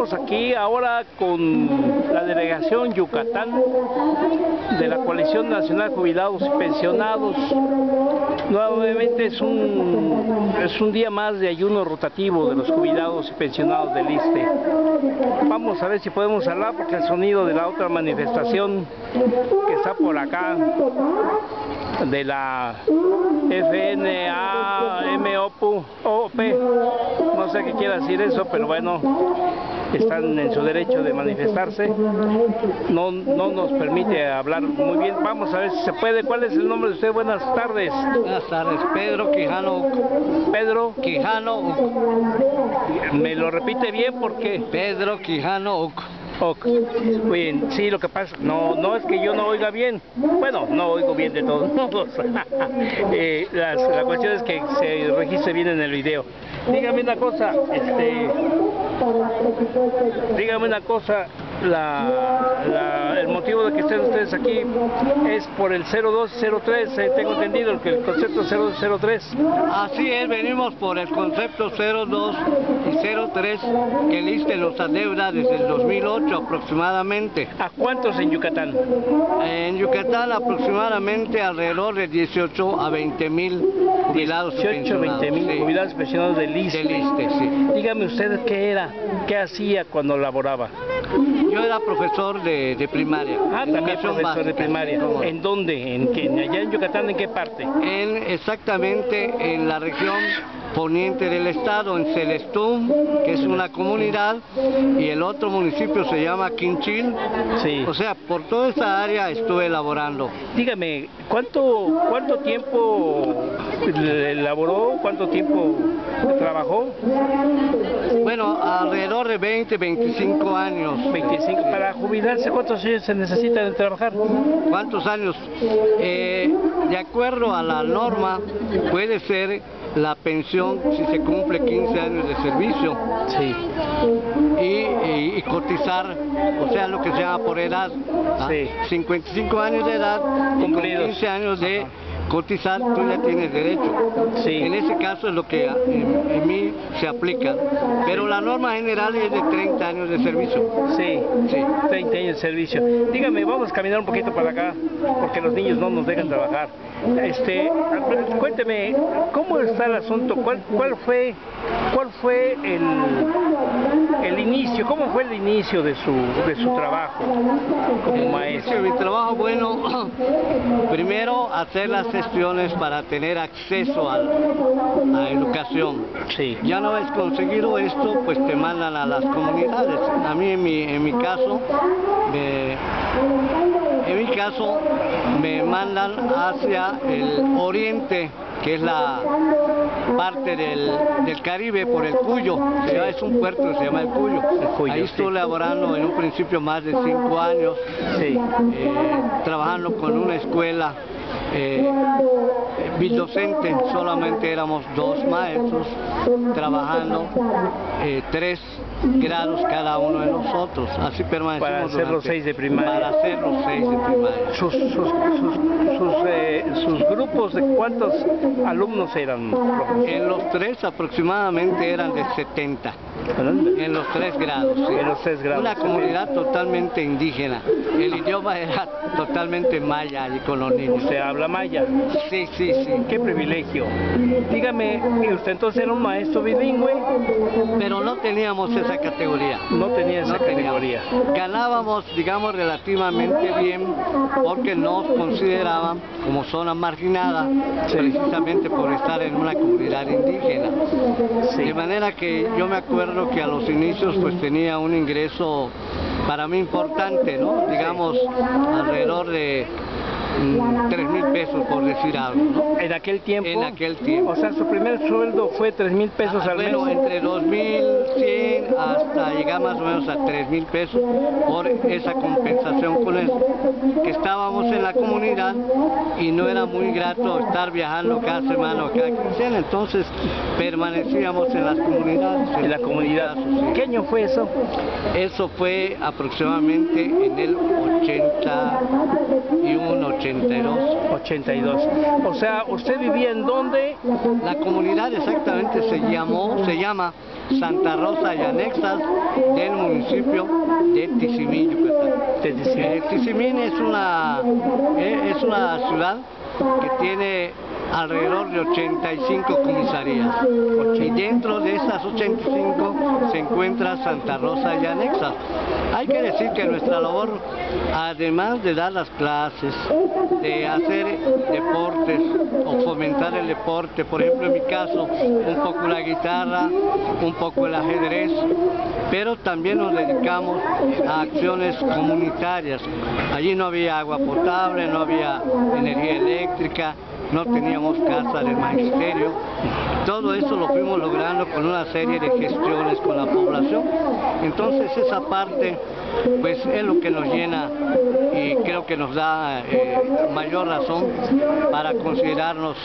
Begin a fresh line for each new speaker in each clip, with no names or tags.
Estamos aquí ahora con la delegación Yucatán de la Coalición Nacional de Jubilados y Pensionados. Nuevamente es un día más de ayuno rotativo de los jubilados y pensionados del ISSSTE. Vamos a ver si podemos hablar porque el sonido de la otra manifestación que está por acá, de la FNAMOP, no sé qué quiere decir eso, pero bueno, están en su derecho de manifestarse, no nos permite hablar muy bien. Vamos a ver si se puede. ¿Cuál es el nombre de usted? Buenas tardes.
Buenas tardes, Pedro Quijano Uc.
Pedro
Quijano Uc.
¿Me lo repite bien? ¿Por qué?
Pedro Quijano Uc.
Muy bien, sí, lo que pasa, no es que yo no oiga bien, bueno, no oigo bien de todos modos. La cuestión es que se registre bien en el video. Dígame una cosa, el motivo de que estén ustedes aquí es por el 0203, tengo entendido el concepto 0203.
Así es, venimos por el concepto 02 y 03 que el ISSSTE nos adeuda desde el 2008 aproximadamente.
¿A cuántos en Yucatán?
En Yucatán aproximadamente alrededor de 18 a 20 mil jubilados.
18 a 20 mil jubilados pensionados del ISSSTE.
Del ISSSTE, sí.
Dígame usted qué hacía cuando laboraba.
Yo era profesor de primaria.
Ah, también profesor de primaria. ¿En dónde? ¿Allá en Yucatán en qué parte?
Exactamente en la región poniente del estado, en Celestún, que es una comunidad, y el otro municipio se llama Quinchil.
Sí.
O sea, por toda esa área estuve laborando.
Dígame, ¿cuánto tiempo elaboró? ¿Cuánto tiempo trabajó?
Bueno, alrededor de 20, 25 años.
25. ¿Para jubilarse cuántos años se necesita de trabajar?
¿Cuántos años? De acuerdo a la norma, puede ser la pensión si se cumple 15 años de servicio.
Sí.
Y cotizar, o sea, lo que se llama por edad.
Sí.
55 años de edad,
cumplidos.
15 años de cotizar, tú ya tienes derecho.
Sí.
En ese caso es lo que en mí se aplica. Pero la norma general es de 30 años de servicio.
Sí, sí, 30 años de servicio. Dígame, vamos a caminar un poquito para acá, porque los niños no nos dejan trabajar. Cuénteme, ¿cómo está el asunto? ¿Cuál fue el inicio? ¿Cómo fue el inicio de su trabajo como maestro?
Mi trabajo, bueno, primero hacer las gestiones para tener acceso a la educación.
Sí.
Ya no has conseguido esto, pues te mandan a las comunidades. A mí en mi caso me mandan hacia el oriente, que es la parte del Caribe, por el Cuyo. Es un puerto que se llama el Cuyo. Ahí estuve laborando en un principio más de 5 años,
sí.
Trabajando con una escuela bildocente. Solamente éramos 2 maestros trabajando 3 grados cada uno de nosotros. Así permanecimos
para hacer los 6 de primaria.
Para hacer los 6 de primaria.
¿Sus grupos de cuántos alumnos eran?
En los 3 aproximadamente eran de 70. En los 3 grados, sí.
En los 3 grados.
Una comunidad totalmente indígena. El idioma era totalmente maya allí con los niños.
¿Se habla maya?
Sí, sí, sí.
¡Qué privilegio! Dígame, ¿usted entonces era un maestro bilingüe?
Pero no teníamos esa categoría.
No tenía esa categoría.
Ganábamos, digamos, relativamente bien porque nos consideraban como zona marginada, sí, precisamente por estar en una comunidad indígena. Sí. De manera que yo me acuerdo que a los inicios pues tenía un ingreso para mí importante, ¿no? Digamos, alrededor de 3,000 pesos, por decir algo, ¿no?
¿En aquel tiempo?
En aquel tiempo.
O sea, su primer sueldo fue 3,000 pesos al mes.
Bueno, entre 2,100 hasta llegar más o menos a 3,000 pesos por esa compensación con eso. Que estábamos en la comunidad y no era muy grato estar viajando cada semana o cada quincena, entonces permanecíamos en las comunidades.
En la comunidad. ¿Qué año fue eso?
Eso fue aproximadamente en el 81, 82.
82. O sea, ¿usted vivía en dónde?
La comunidad exactamente se llama Santa Rosa y anexas del municipio de Tizimín, Yucatán. Tizimín es una ciudad que tiene alrededor de 85 comisarías, y dentro de esas 85 se encuentra Santa Rosa y anexas. Hay que decir que nuestra labor, además de dar las clases, de hacer deportes o fomentar el deporte, por ejemplo en mi caso, un poco la guitarra, un poco el ajedrez, pero también nos dedicamos a acciones comunitarias. Allí no había agua potable, no había energía eléctrica, no teníamos casa del magisterio. Todo eso lo fuimos logrando con una serie de gestiones con la población. Entonces esa parte pues es lo que nos llena y creo que nos da mayor razón para considerarnos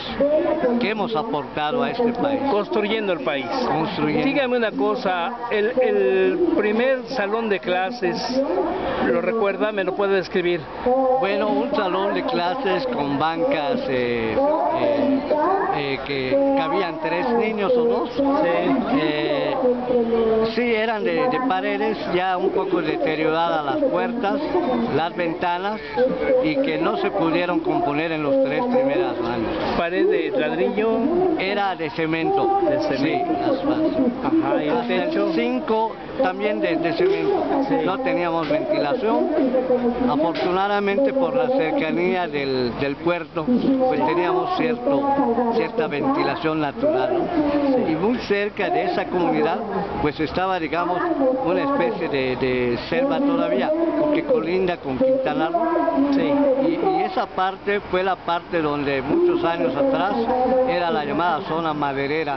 que hemos aportado a este país.
Construyendo el país.
Construyendo.
Dígame una cosa, el primer salón de clases, ¿lo recuerda? ¿Me lo puede describir?
Bueno, un salón de clases con bancas que cabían 3 niños o 2. Sí, eran de paredes ya un poco deterioradas las puertas, las ventanas, y que no se pudieron componer en los 3 primeros años.
¿Pared de ladrillo?
Era de cemento.
De cemento.
Sí,
ajá, ¿y el techo?
5 también de cemento. Sí. No teníamos ventilación. Afortunadamente por la cercanía del puerto, pues teníamos cierta ventilación natural, ¿no? Sí. Y muy cerca de esa comunidad, pues estaba, digamos, una especie de selva todavía, porque colinda con Quintana Roo. Sí. Y esa parte fue la parte donde muchos años atrás era la llamada zona maderera,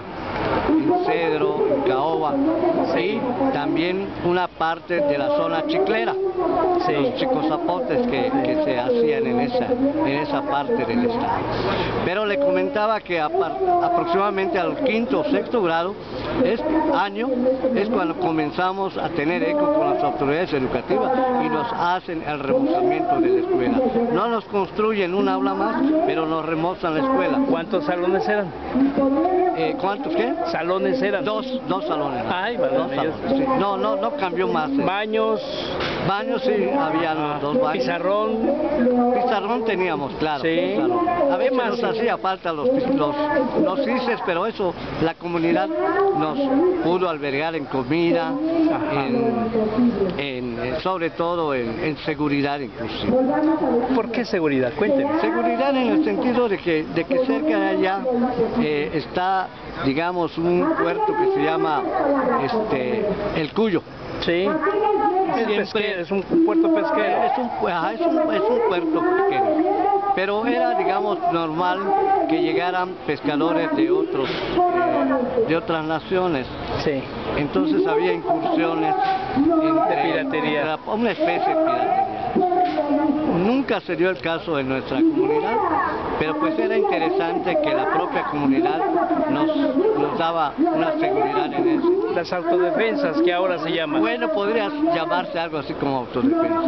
en Cedro, en Caoba, sí, también una parte de la zona chiclera, sí, los chicozapotes que se hacían en esa parte del estado. Pero le comentaba que aproximadamente al 5º o 6º grado es cuando comenzamos a tener eco con las autoridades educativas y nos hacen el remozamiento de la escuela. No nos construyen un aula más, pero nos remozan la escuela.
¿Cuántos salones eran?
¿Cuántos qué?
¿Salones eran?
Dos salones.
Ay, vale.
Sí. No cambió más.
¿Baños?
Baños sí, había 2 baños.
¿Pizarrón?
Pizarrón teníamos, claro.
Sí.
A veces nos hacía falta los CICES, pero eso la comunidad nos pudo albergar en comida, sobre todo en seguridad inclusive.
¿Por qué seguridad? Cuénteme.
Seguridad en el sentido de que cerca de allá está, digamos, un puerto que se llama El Cuyo.
Sí. Es un puerto pesquero.
Es un puerto pequeño. Pero era, digamos, normal que llegaran pescadores de otras naciones.
Sí.
Entonces había incursiones
de piratería.
Una especie de piratería. Nunca se dio el caso en nuestra comunidad, pero pues era interesante que la propia comunidad nos daba una seguridad en eso.
Las autodefensas que ahora se llaman.
Bueno, podría llamarse algo así como autodefensa.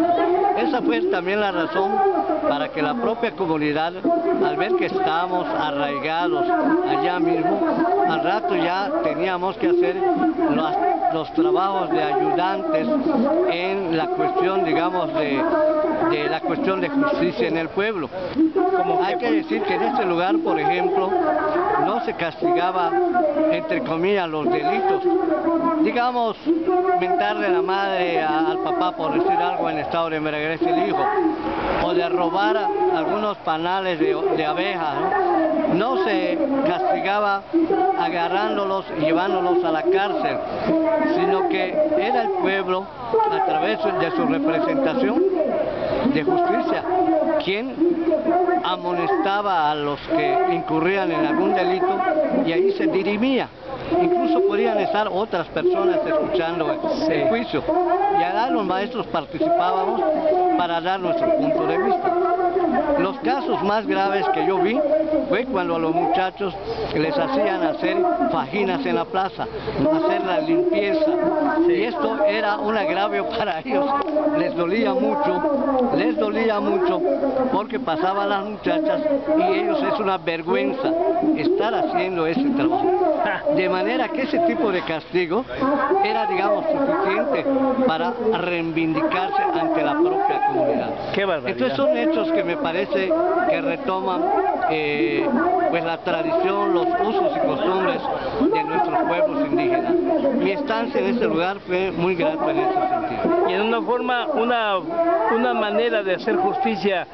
Esa fue también la razón para que la propia comunidad, al ver que estábamos arraigados allá mismo, al rato ya teníamos que hacer los trabajos de ayudantes en la cuestión, digamos, de la cuestión de justicia en el pueblo. Hay que decir que en este lugar, por ejemplo, no se castigaba, entre comillas, los delitos. Digamos, mentarle la madre al papá por decir algo en estado de embriaguez el hijo, o de robar algunos panales de abejas, ¿no? No se castigaba agarrándolos y llevándolos a la cárcel, sino que era el pueblo, a través de su representación de justicia, quien amonestaba a los que incurrían en algún delito, y ahí se dirimía. Incluso podían estar otras personas escuchando el juicio, y allá los maestros participábamos para dar nuestro punto de vista. Los casos más graves que yo vi fue cuando a los muchachos les hacían hacer fajinas en la plaza, hacer la limpieza, y esto era un agravio para ellos. Les dolía mucho porque pasaban las muchachas y ellos, es una vergüenza estar haciendo ese trabajo. De manera que ese tipo de castigo era, digamos, suficiente para reivindicarse ante la propia comunidad.
Qué barbaridad.
Entonces son hechos que me parece que retoman pues la tradición, los usos y costumbres de nuestros pueblos indígenas. Mi estancia en ese lugar fue muy grata en ese sentido.
Y en una forma, una manera de hacer justicia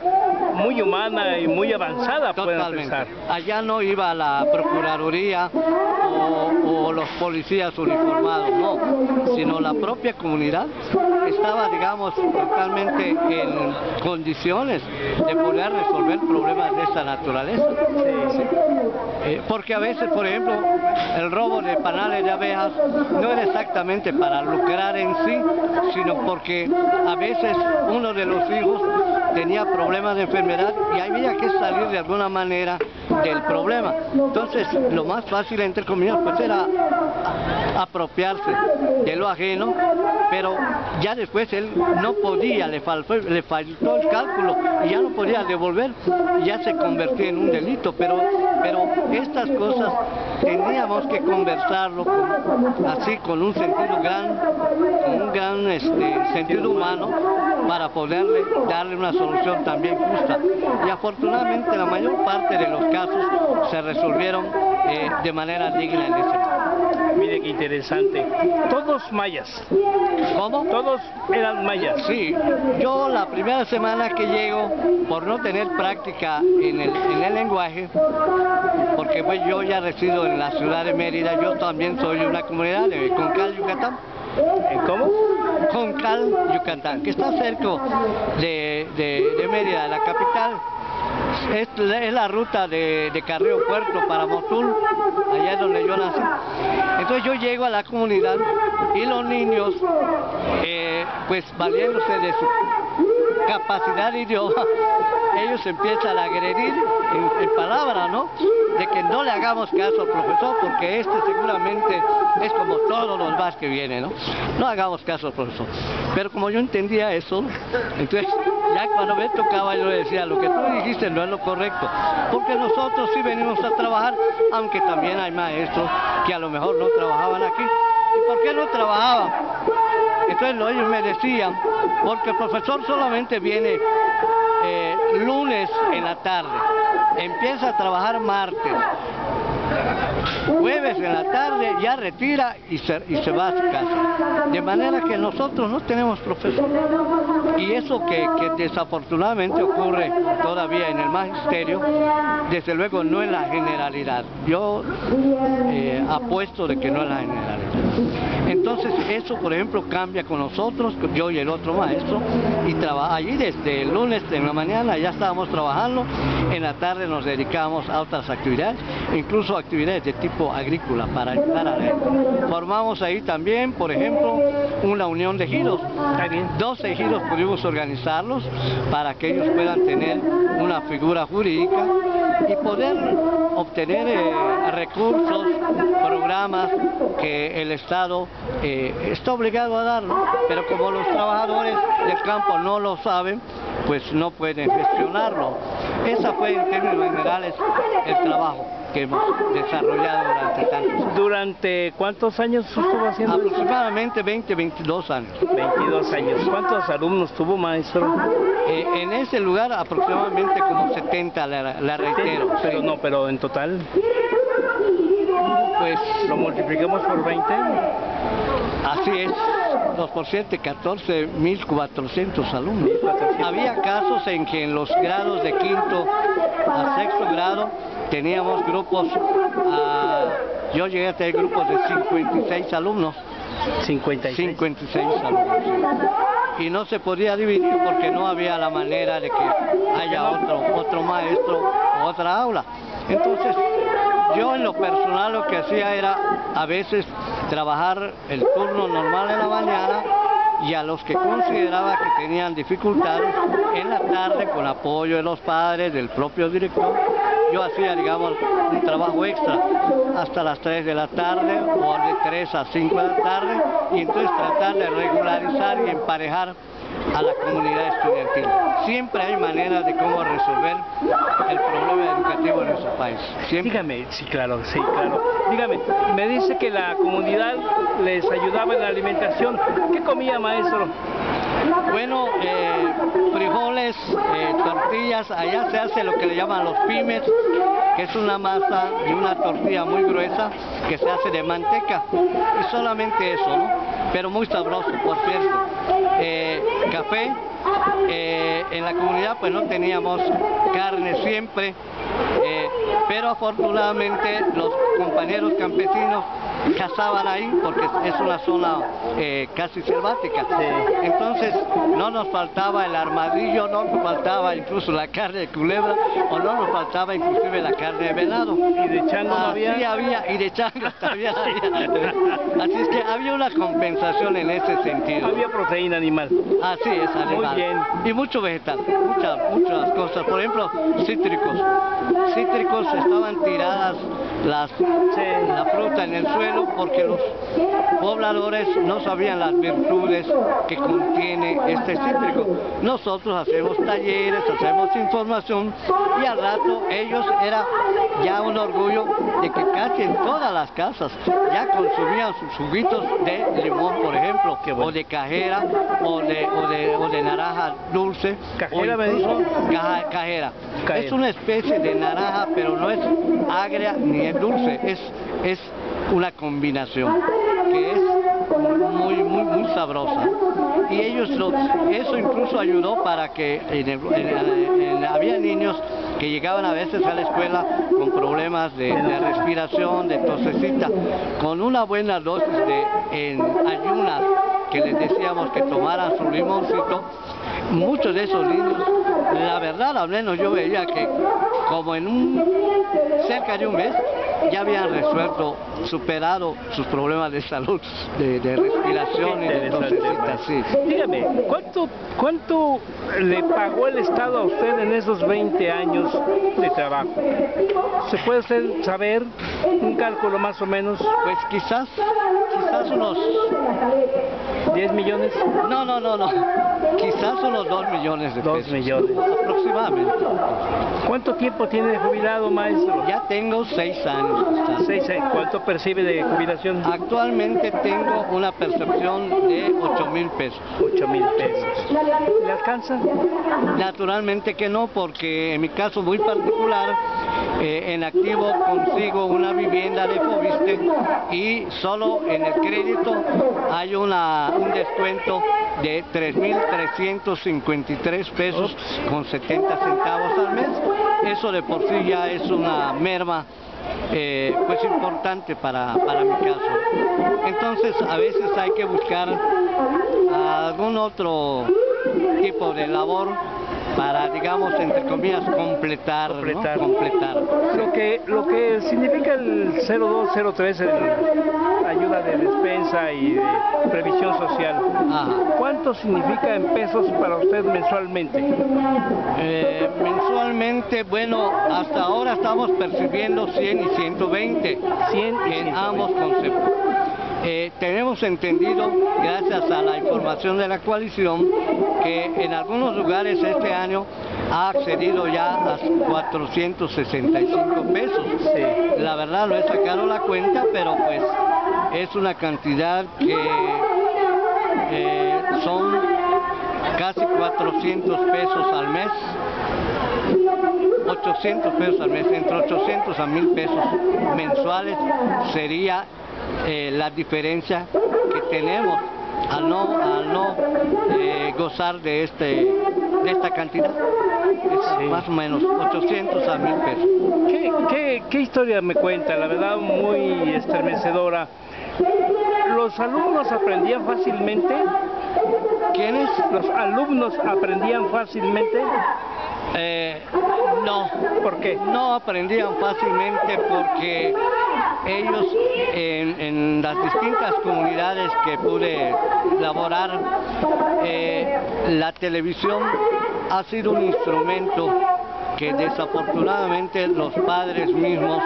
muy humana y muy avanzada, pueden pensar.
Allá no iba la Procuraduría o los policías uniformados, no, sino la propia comunidad estaba, digamos, totalmente en condiciones de poder resolver problemas de esta naturaleza. Sí. Porque a veces, por ejemplo, el robo de panales de abejas no era exactamente para lucrar en sí, sino porque a veces uno de los hijos tenía problemas de enfermedad y había que salir de alguna manera del problema. Entonces, lo más fácil, entre comillas, pues era apropiarse de lo ajeno, pero ya después él no podía, le faltó el cálculo y ya no podía devolver, ya se convertía en un delito, pero estas cosas teníamos que conversarlo así con un sentido un gran sentido humano para poderle darle una solución también justa. Y afortunadamente la mayor parte de los casos se resolvieron de manera digna en ese momento.
Mire qué interesante. Todos mayas.
¿Cómo?
Todos eran mayas.
Sí. Yo la primera semana que llego, por no tener práctica en el lenguaje, porque pues yo ya resido en la ciudad de Mérida, yo también soy de una comunidad de Concal, Yucatán.
¿Cómo?
Concal, Yucatán, que está cerca de Mérida, la capital. Es la ruta de Carrillo Puerto para Motul, allá es donde yo nací. Entonces yo llego a la comunidad y los niños, pues valiéndose de su capacidad de idioma, ellos empiezan a agredir en palabras, ¿no? De que no le hagamos caso al profesor, porque seguramente es como todos los más que vienen, ¿no? No hagamos caso al profesor. Pero como yo entendía eso, entonces ya cuando me tocaba yo le decía, lo que tú dijiste no es lo correcto, porque nosotros sí venimos a trabajar, aunque también hay maestros que a lo mejor no trabajaban aquí. ¿Y por qué no trabajaban? Entonces ellos me decían, porque el profesor solamente viene lunes en la tarde, empieza a trabajar martes, jueves en la tarde ya retira y se va a su casa. De manera que nosotros no tenemos profesor. Y eso que desafortunadamente ocurre todavía en el magisterio, desde luego no es la generalidad. Yo apuesto de que no es la generalidad. Entonces eso, por ejemplo, cambia con nosotros, yo y el otro maestro, y allí desde el lunes en la mañana ya estábamos trabajando, en la tarde nos dedicamos a otras actividades, incluso actividades de tipo agrícola para ayudar a la. Formamos ahí también, por ejemplo, una unión de ejidos. 12 ejidos pudimos organizarlos para que ellos puedan tener una figura jurídica y poder obtener recursos, programas que el Estado está obligado a darlo, pero como los trabajadores del campo no lo saben, pues no pueden gestionarlo. Esa fue en términos generales el trabajo que hemos desarrollado durante tantos años.
¿Durante cuántos años estuvo haciendo?
Aproximadamente 22 años.
22 años. ¿Cuántos alumnos tuvo, maestro?
En ese lugar aproximadamente como 70, la reitero.
Pero en total,
pues
lo multiplicamos por 20.
Así es, 2 por 7, 14.400 alumnos. Había casos en que en los grados de quinto a sexto grado teníamos grupos, yo llegué a tener grupos de 56 alumnos. 56 alumnos. Y no se podía dividir porque no había la manera de que haya otro maestro o otra aula. Entonces, yo en lo personal lo que hacía era a veces trabajar el turno normal en la mañana y a los que consideraba que tenían dificultades en la tarde, con apoyo de los padres, del propio director, yo hacía, digamos, un trabajo extra hasta las 3 de la tarde o de 3 a 5 de la tarde y entonces tratar de regularizar y emparejar a la comunidad estudiantil. Siempre hay maneras de cómo resolver el problema educativo en nuestro país. Siempre.
Dígame, sí, claro. Dígame, me dice que la comunidad les ayudaba en la alimentación. ¿Qué comía, maestro?
Bueno, frijoles, tortillas, allá se hace lo que le llaman los pimes, que es una masa y una tortilla muy gruesa que se hace de manteca, y solamente eso, ¿no? Pero muy sabroso, por cierto. Café, en la comunidad pues no teníamos carne siempre, pero afortunadamente los compañeros campesinos cazaban ahí porque es una zona casi selvática.
Sí.
Entonces no nos faltaba el armadillo, no nos faltaba incluso la carne de culebra, o no nos faltaba inclusive la carne de venado.
¿Y de chango no había?
Sí había, y de chango también había. Así es que había una compensación en ese sentido.
Había proteína animal.
Así es, animal.
Muy bien.
Y mucho vegetal, muchas cosas. Por ejemplo, cítricos. Cítricos estaban tiradas la fruta en el suelo porque los pobladores no sabían las virtudes que contiene este cítrico. Nosotros hacemos talleres, hacemos información, y al rato ellos era ya un orgullo de que casi en todas las casas ya consumían sus juguitos de limón, por ejemplo, o de cajera, o de naranja dulce.
¿Cajera
o incluso cajera. Es una especie de naranja, pero no es agria ni es dulce, es una combinación que es muy sabrosa. Y ellos eso incluso ayudó para que había niños que llegaban a veces a la escuela con problemas de respiración, de tosecita, con una buena dosis en ayunas, que les decíamos que tomaran su limoncito. Muchos de esos niños, la verdad, al menos yo veía que como cerca de un mes ya habían superado sus problemas de salud, de respiración y de tosecita. Sí.
Dígame, ¿cuánto le pagó el Estado a usted en esos 20 años de trabajo? ¿Se puede usted saber un cálculo más o menos?
Pues quizás unos
10 millones.
No. Quizás unos 2 millones de pesos.
2 millones.
Aproximadamente.
¿Cuánto tiempo tiene de jubilado, maestro?
Ya tengo 6 años.
6 años. ¿Cuánto percibe de jubilación?
Actualmente tengo una percepción de 8,000 pesos.
8,000 pesos. ¿Le alcanza?
Naturalmente que no, porque en mi caso muy particular, en activo consigo una vivienda de Fobiste, y solo en el crédito hay un descuento de 3,353 pesos con 70 centavos al mes. Eso de por sí ya es una merma pues importante para mi caso. Entonces a veces hay que buscar algún otro tipo de labor para, digamos, entre comillas, completar. ¿no?
Lo que significa el 0203, ayuda de despensa y de previsión social.
Ajá.
¿Cuánto significa en pesos para usted mensualmente?
Mensualmente, bueno, hasta ahora estamos percibiendo 100 y 120 en ambos conceptos. Tenemos entendido, gracias a la información de la coalición, que en algunos lugares este año ha accedido ya a 465 pesos.
Sí.
La verdad no he sacado la cuenta, pero pues es una cantidad que son casi 400 pesos al mes. 800 pesos al mes, entre 800 a 1,000 pesos mensuales sería la diferencia que tenemos al no gozar de esta cantidad. Sí. Más o menos 800 a 1,000 pesos.
¿Qué historia me cuenta? La verdad, muy estremecedora. ¿Los alumnos aprendían fácilmente?
¿Quiénes?
¿Los alumnos aprendían fácilmente?
No.
¿Por qué?
No aprendían fácilmente porque ellos en las distintas comunidades que pude laborar, la televisión ha sido un instrumento que desafortunadamente los padres mismos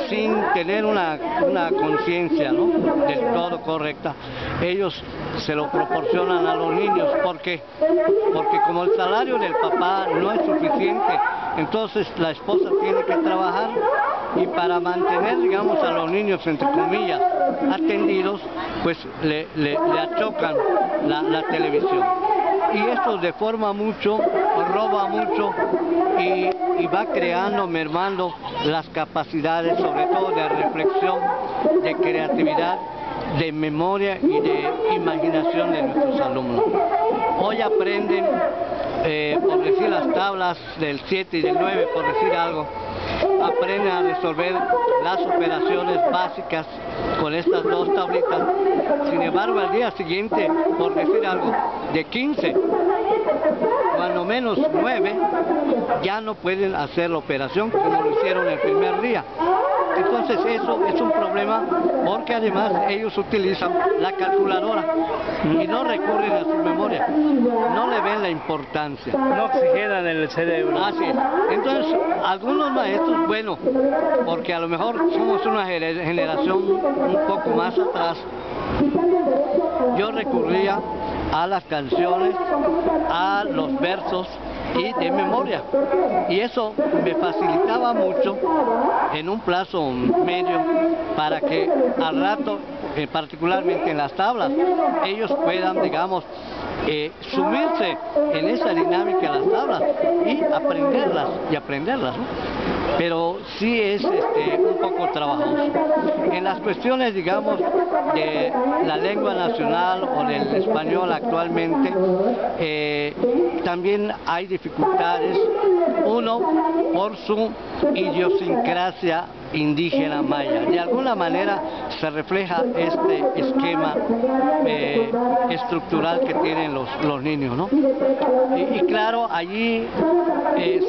sin tener una conciencia, ¿no?, del todo correcta, ellos se lo proporcionan a los niños. ¿Por qué? Porque como el salario del papá no es suficiente, entonces la esposa tiene que trabajar, y para mantener, digamos, a los niños, entre comillas, atendidos, pues le achocan la televisión. Y esto deforma mucho, roba mucho y va creando, mermando las capacidades, sobre todo de reflexión, de creatividad, de memoria y de imaginación de nuestros alumnos. Hoy aprenden, por decir, las tablas del 7 y del 9, por decir algo, aprenden a resolver las operaciones básicas con estas dos tablitas. Sin embargo, al día siguiente, por decir algo, de 15, cuando menos 9, ya no pueden hacer la operación como lo hicieron el primer día. Entonces eso es un problema, porque además ellos utilizan la calculadora y no recurren a su memoria, no le ven la importancia.
No oxigenan el cerebro.
Así es. Entonces, algunos maestros, bueno, porque a lo mejor somos una generación un poco más atrás, yo recurría a las canciones, a los versos y de memoria, y eso me facilitaba mucho en un plazo medio para que al rato, particularmente en las tablas, ellos puedan, digamos, sumirse en esa dinámica de las tablas y aprenderlas, ¿no? Pero sí es un poco trabajoso. En las cuestiones, digamos, de la lengua nacional o del español actualmente, también hay dificultades. Uno, por su idiosincrasia indígena maya. De alguna manera se refleja este esquema estructural que tienen los niños, ¿no? Y claro, allí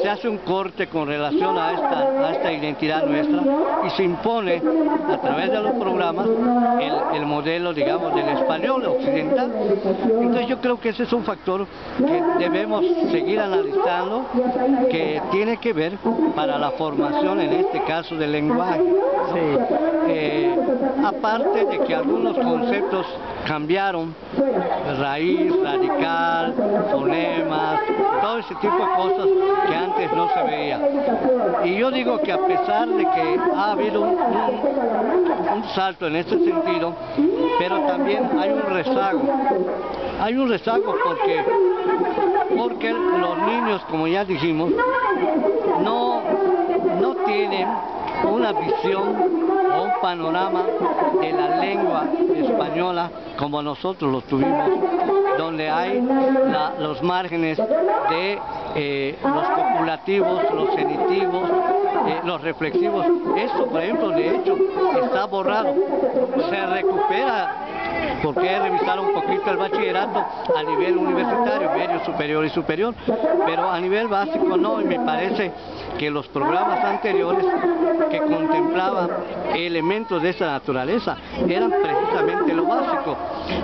se hace un corte con relación a esta identidad nuestra, y se impone a través de los programas el modelo, digamos, del español occidental. Entonces yo creo que ese es un factor que debemos seguir analizando, que tiene que ver para la formación, en este caso, del lenguaje. Sí. Aparte de que algunos conceptos cambiaron, raíz, radical, fonemas, todo ese tipo de cosas que antes no se veía. Y yo digo que a pesar de que ha habido un salto en este sentido, pero también hay un rezago. Hay un rezago porque los niños, como ya dijimos, no tienen una visión o un panorama de la lengua española como nosotros lo tuvimos, donde hay los márgenes de los copulativos, los genitivos, los reflexivos. Eso, por ejemplo, de hecho, está borrado. Se recupera, porque he revisado un poquito el bachillerato a nivel universitario, medio, superior y superior, pero a nivel básico no, y me parece que los programas anteriores que contemplaban elementos de esa naturaleza eran precisamente lo básico.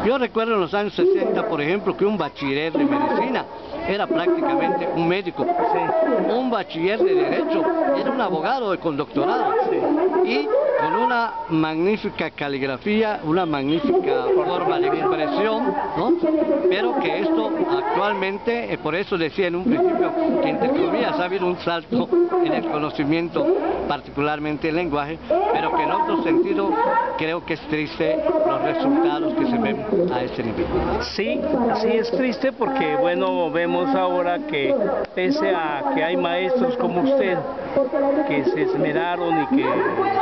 Yo recuerdo en los años 60, por ejemplo, que un bachiller de medicina era prácticamente un médico. Sí. Un bachiller de derecho era un abogado con doctorado. Sí. Y con una magnífica caligrafía, una magnífica forma de expresión, ¿no? Pero que esto actualmente, por eso decía en un principio que entre comillas ha habido un salto en el conocimiento, particularmente el lenguaje, pero que en otro sentido creo que es triste los resultados que se ven a este nivel.
Sí, sí es triste, porque bueno, vemos ahora que pese a que hay maestros como usted que se esmeraron y que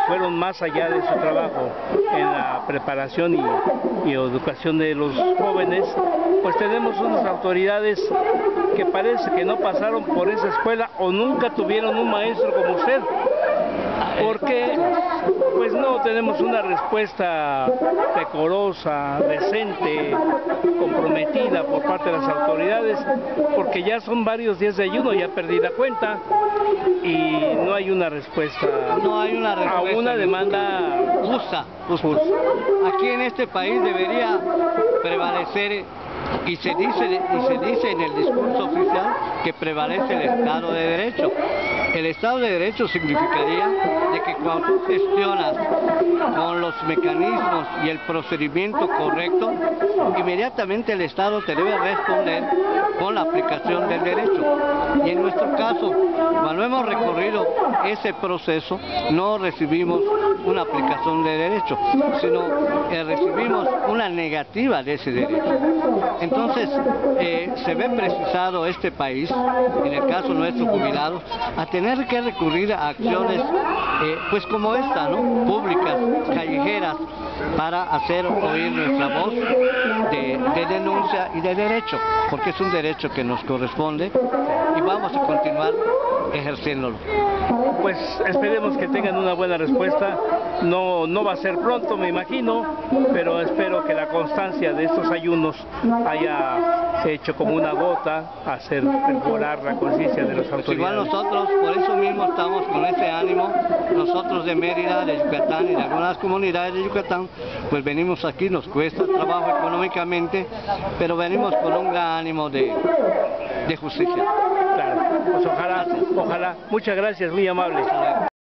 fueron más allá de su trabajo en la preparación y educación de los jóvenes, pues tenemos unas autoridades que parece que no pasaron por esa escuela o nunca tuvieron un maestro como usted, porque pues no tenemos una respuesta decorosa, decente, comprometida por parte de las autoridades, porque ya son varios días de ayuno, ya perdí la cuenta, y no hay una respuesta, a una demanda
justa. Aquí en este país debería prevalecer, y se dice en el discurso oficial, que prevalece el Estado de Derecho. El Estado de Derecho significaría de que cuando tú gestionas con los mecanismos y el procedimiento correcto, inmediatamente el Estado te debe responder con la aplicación del derecho. Y en nuestro caso, cuando hemos recorrido ese proceso, no recibimos una aplicación de derecho, sino recibimos una negativa de ese derecho. Entonces, se ve precisado este país, en el caso nuestro jubilados, a tener que recurrir a acciones pues como esta, ¿no? Públicas, callejeras, para hacer oír nuestra voz de denuncia y de derecho, porque es un derecho que nos corresponde y vamos a continuar ejerciéndolo.
Pues esperemos que tengan una buena respuesta. No va a ser pronto, me imagino, pero espero que la constancia de estos ayunos haya hecho como una gota a hacer perforar la conciencia de las autoridades.
Pues igual nosotros, por eso mismo estamos con ese ánimo, nosotros de Mérida, de Yucatán y de algunas comunidades de Yucatán, pues venimos aquí, nos cuesta trabajo económicamente, pero venimos con un gran ánimo de justicia.
Claro, pues ojalá. Muchas gracias, muy amable.